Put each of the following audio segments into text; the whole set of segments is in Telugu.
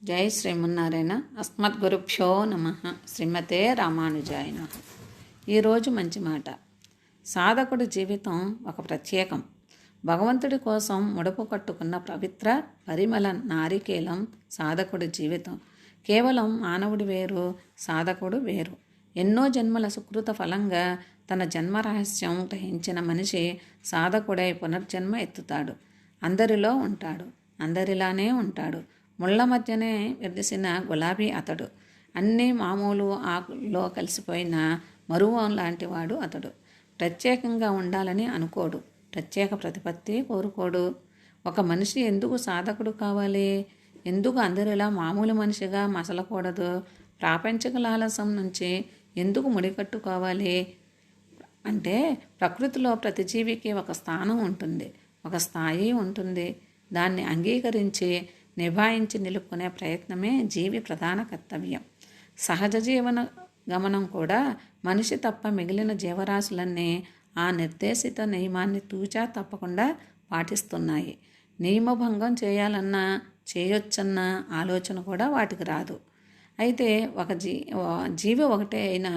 జై శ్రీమన్నారాయణ. అస్మద్గురుభ్యో నమ. శ్రీమతే రామానుజాయ నమః. ఈరోజు మంచి మాట. సాధకుడి జీవితం ఒక ప్రత్యేకం. భగవంతుడి కోసం ముడుపు కట్టుకున్న పవిత్ర పరిమళ నారికేలం సాధకుడి జీవితం. కేవలం మానవుడి వేరు, సాధకుడు వేరు. ఎన్నో జన్మల సుకృత ఫలంగా తన జన్మ రహస్యం గ్రహించిన మనిషి సాధకుడై పునర్జన్మ ఎత్తుతాడు. అందరిలో ఉంటాడు, అందరిలానే ఉంటాడు. ముళ్ళ మధ్యనే విరిసిన గులాబీ అతడు. అన్నీ మామూలు ఆకుల్లో కలిసిపోయిన మరువం లాంటివాడు అతడు. ప్రత్యేకంగా ఉండాలని అనుకోడు, ప్రత్యేక ప్రతిపత్తి కోరుకోడు. ఒక మనిషి ఎందుకు సాధకుడు కావాలి? ఎందుకు అందరిలా మామూలు మనిషిగా మసలకూడదు? ప్రాపంచిక లాలసం నుంచి ఎందుకు ముడికట్టుకోవాలి అంటే, ప్రకృతిలో ప్రతి జీవికి ఒక స్థానం ఉంటుంది, ఒక స్థాయి ఉంటుంది. దాన్ని అంగీకరించి నిభాయించి నిలుపుకునే ప్రయత్నమే జీవి ప్రధాన కర్తవ్యం. సహజ జీవన గమనం కూడా మనిషి తప్ప మిగిలిన జీవరాశులన్నీ ఆ నిర్దేశిత నియమాన్ని తూచా తప్పకుండా పాటిస్తున్నాయి. నియమభంగం చేయాలన్నా, చేయొచ్చన్న ఆలోచన కూడా వాటికి రాదు. అయితే ఒక జీవి ఒకటే అయిన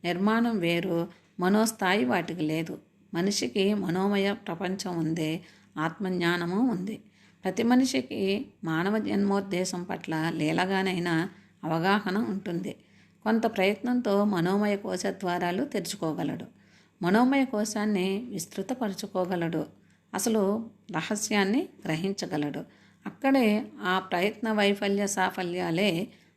నిర్మాణం వేరు, మనోస్థాయి వాటికి లేదు. మనిషికి మనోమయ ప్రపంచం ఉంది, ఆత్మజ్ఞానము ఉంది. ప్రతి మనిషికి మానవ జన్మోద్దేశం పట్ల లీలగానైనా అవగాహన ఉంటుంది. కొంత ప్రయత్నంతో మనోమయ కోశ ద్వారాలు తెరుచుకోగలడు, మనోమయ కోశాన్ని విస్తృతపరచుకోగలడు, అసలు రహస్యాన్ని గ్రహించగలడు. అక్కడే ఆ ప్రయత్న వైఫల్య సాఫల్యాలే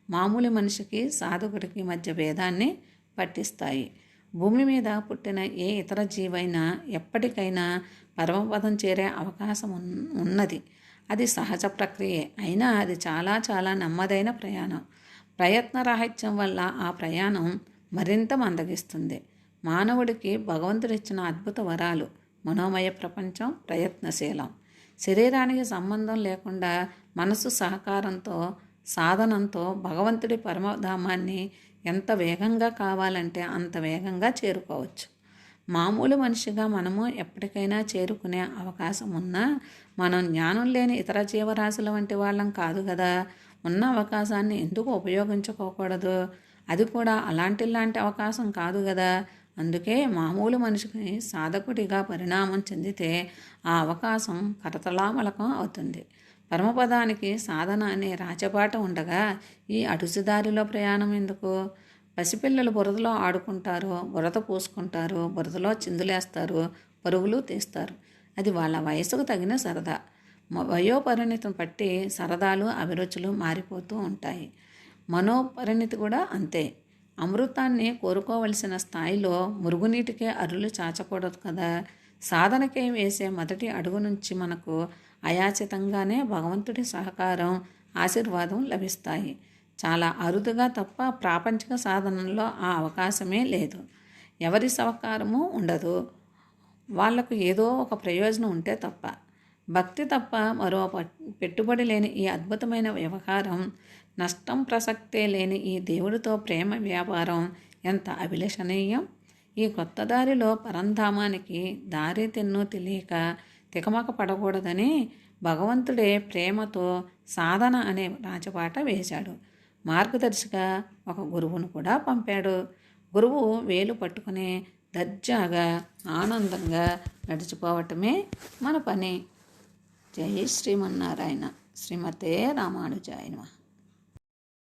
మామూలు మనిషికి సాధకుడికి మధ్య భేదాన్ని పట్టిస్తాయి. భూమి మీద పుట్టిన ఏ ఇతర జీవైనా ఎప్పటికైనా పరమపదం చేరే అవకాశం ఉన్నది. అది సహజ ప్రక్రియే. అయినా అది చాలా చాలా నెమ్మదైన ప్రయాణం. ప్రయత్నరాహిత్యం వల్ల ఆ ప్రయాణం మరింత మందగిస్తుంది. మానవుడికి భగవంతుడిచ్చిన అద్భుత వరాలు మనోమయ ప్రపంచం, ప్రయత్నశీలం. శరీరానికి సంబంధం లేకుండా మనసు సహకారంతో, సాధనంతో భగవంతుడి పరమధామాన్ని ఎంత వేగంగా కావాలంటే అంత వేగంగా చేరుకోవచ్చు. మామూలు మనిషిగా మనము ఎప్పటికైనా చేరుకునే అవకాశం ఉన్నా మనం జ్ఞానం లేని ఇతర జీవరాశుల వంటి వాళ్ళం కాదు కదా. ఉన్న అవకాశాన్ని ఎందుకు ఉపయోగించుకోకూడదు? అది కూడా అలాంటి అవకాశం కాదు కదా. అందుకే మామూలు మనిషికి సాధకుడిగా పరిణామం చెందితే ఆ అవకాశం కరతలామలకం అవుతుంది. పరమపదానికి సాధన అనే రాచబాట ఉండగా ఈ అడుసుదారిలో ప్రయాణం ఎందుకు? పసిపిల్లలు బురదలో ఆడుకుంటారు, బురద పూసుకుంటారు, బురదలో చిందులేస్తారు, పరుగులు తీస్తారు. అది వాళ్ళ వయసుకు తగిన సరదా. వయోపరిణితిని బట్టి సరదాలు, అభిరుచులు మారిపోతూ ఉంటాయి. మనోపరిణితి కూడా అంతే. అమృతాన్ని కోరుకోవలసిన స్థాయిలో మురుగునీటికే అరులు చాచకూడదు కదా. సాధనకే వేసే మొదటి అడుగు నుంచి మనకు అయాచితంగానే భగవంతుడి సహకారం, ఆశీర్వాదం లభిస్తాయి. చాలా అరుదుగా తప్ప ప్రాపంచిక సాధనలో ఆ అవకాశమే లేదు. ఎవరి సహకారము ఉండదు. వాళ్లకు ఏదో ఒక ప్రయోజనం ఉంటే తప్ప. భక్తి తప్ప మరో పెట్టుబడి లేని ఈ అద్భుతమైన వ్యవహారం, నష్టం ప్రసక్తే లేని ఈ దేవుడితో ప్రేమ వ్యాపారం ఎంత అభిలషణీయం! ఈ కొత్త దారిలో పరంధామానికి దారి తెన్ను తెలియక తికమక పడకూడదని భగవంతుడే ప్రేమతో సాధన అనే రాజబాట వేశాడు. మార్గదర్శిగా ఒక గురువును కూడా పంపాడు. గురువు వేలు పట్టుకుని దర్జాగా, ఆనందంగా నడిచిపోవటమే మన పని. జై శ్రీమన్నారాయణ. శ్రీమతే రామానుజాయ నమః.